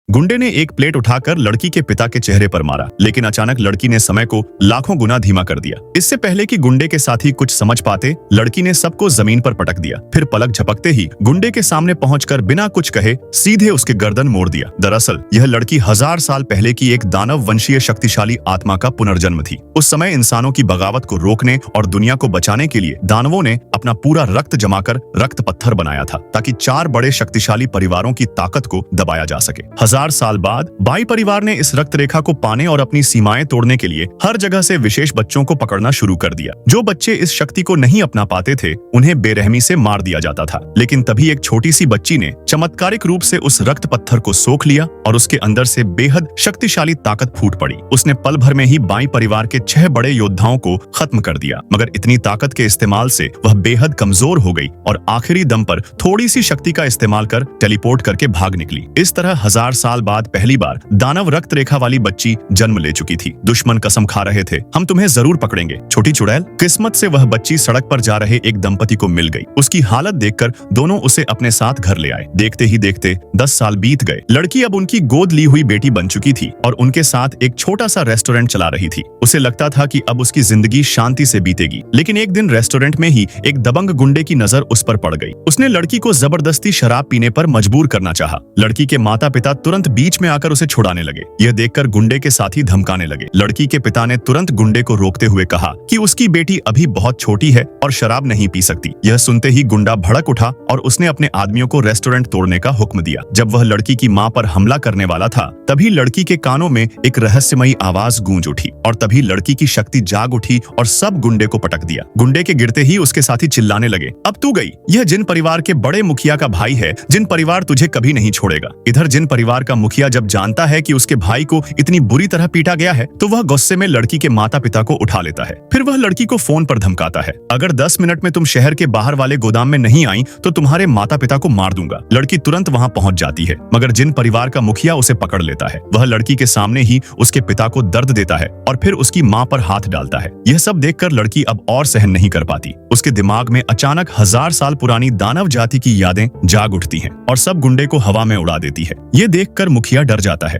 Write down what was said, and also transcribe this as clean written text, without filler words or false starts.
गुंडे ने एक प्लेट उठाकर लड़की के पिता के चेहरे पर मारा, लेकिन अचानक लड़की ने समय को लाखों गुना धीमा कर दिया। इससे पहले कि गुंडे के साथी कुछ समझ पाते, लड़की ने सबको जमीन पर पटक दिया। फिर पलक झपकते ही गुंडे के सामने पहुंचकर बिना कुछ कहे सीधे उसके गर्दन मोड़ दिया। दरअसल यह लड़की 1000 साल पहले की एक दानव वंशीय शक्तिशाली आत्मा का पुनर्जन्म थी। उस समय इंसानों की बगावत को रोकने और दुनिया को बचाने के लिए दानवों ने अपना पूरा रक्त जमाकर रक्त पत्थर बनाया था, ताकि 4 बड़े शक्तिशाली परिवारों की ताकत को दबाया जा सके। 1000 साल बाद बाई परिवार ने इस रक्त रेखा को पाने और अपनी सीमाएं तोड़ने के लिए हर जगह से विशेष बच्चों को पकड़ना शुरू कर दिया। जो बच्चे इस शक्ति को नहीं अपना पाते थे, उन्हें बेरहमी से मार दिया जाता था। लेकिन तभी एक छोटी सी बच्ची ने चमत्कारिक रूप से उस रक्त पत्थर को सोख लिया और उसके अंदर से बेहद शक्तिशाली ताकत फूट पड़ी। उसने पल भर में ही बाई परिवार के 6 बड़े योद्धाओं को खत्म कर दिया। मगर इतनी ताकत के इस्तेमाल से वह बेहद कमजोर हो गई और आखिरी दम पर थोड़ी सी शक्ति का इस्तेमाल कर टेलीपोर्ट करके भाग निकली। इस तरह 1000 साल बाद पहली बार दानव रक्त रेखा वाली बच्ची जन्म ले चुकी थी। दुश्मन कसम खा रहे थे, हम तुम्हें जरूर पकड़ेंगे। छोटी चुड़ैल, किस्मत से वह बच्ची सड़क पर जा रहे एक दंपति को मिल गई। उसकी हालत देखकर दोनों उसे अपने साथ घर ले आए। देखते ही देखते 10 साल बीत गए। लड़की अब उनकी गोद ली हुई बेटी बन चुकी थी और उनके साथ एक छोटा सा रेस्टोरेंट चला रही थी। उसे लगता था कि अब उसकी जिंदगी शांति से बीतेगी। लेकिन एक दिन रेस्टोरेंट में ही एक दबंग गुंडे की नजर उस पर पड़ गई। उसने लड़की को जबरदस्ती शराब पीने पर मजबूर करना चाहा। लड़की के माता पिता तुरंत बीच में आकर उसे छुड़ाने लगे। यह देखकर गुंडे के साथी धमकाने लगे। लड़की के पिता ने तुरंत गुंडे को रोकते हुए कहा कि उसकी बेटी अभी बहुत छोटी है और शराब नहीं पी सकती। यह सुनते ही गुंडा भड़क उठा और उसने अपने आदमियों को रेस्टोरेंट तोड़ने का हुक्म दिया। जब वह लड़की की मां पर हमला करने वाला था, तभी लड़की के कानों में एक रहस्यमयी आवाज गूंज उठी और तभी लड़की की शक्ति जाग उठी और सब गुंडे को पटक दिया। गुंडे के गिरते ही उसके साथी चिल्लाने लगे, अब तू गई। यह जिन परिवार के बड़े मुखिया का भाई है, जिन परिवार तुझे कभी नहीं छोड़ेगा। इधर जिन परिवार का मुखिया जब जानता है कि उसके भाई को इतनी बुरी तरह पीटा गया है, तो वह गुस्से में लड़की के माता पिता को उठा लेता है। फिर वह लड़की को फोन पर धमकाता है, अगर 10 मिनट में तुम शहर के बाहर वाले गोदाम में नहीं आई तो तुम्हारे माता पिता को मार दूंगा। लड़की तुरंत वहां पहुंच जाती है, मगर जिन परिवार का मुखिया उसे पकड़ लेता है। वह लड़की के सामने ही उसके पिता को दर्द देता है और फिर उसकी मां पर हाथ डालता है। यह सब देखकर लड़की अब और सहन नहीं कर पाती। उसके दिमाग में अचानक 1000 साल पुरानी दानव जाति की यादें जाग उठती हैं और सब गुंडे को हवा में उड़ा देती है। ये देखकर मुखिया डर जाता है।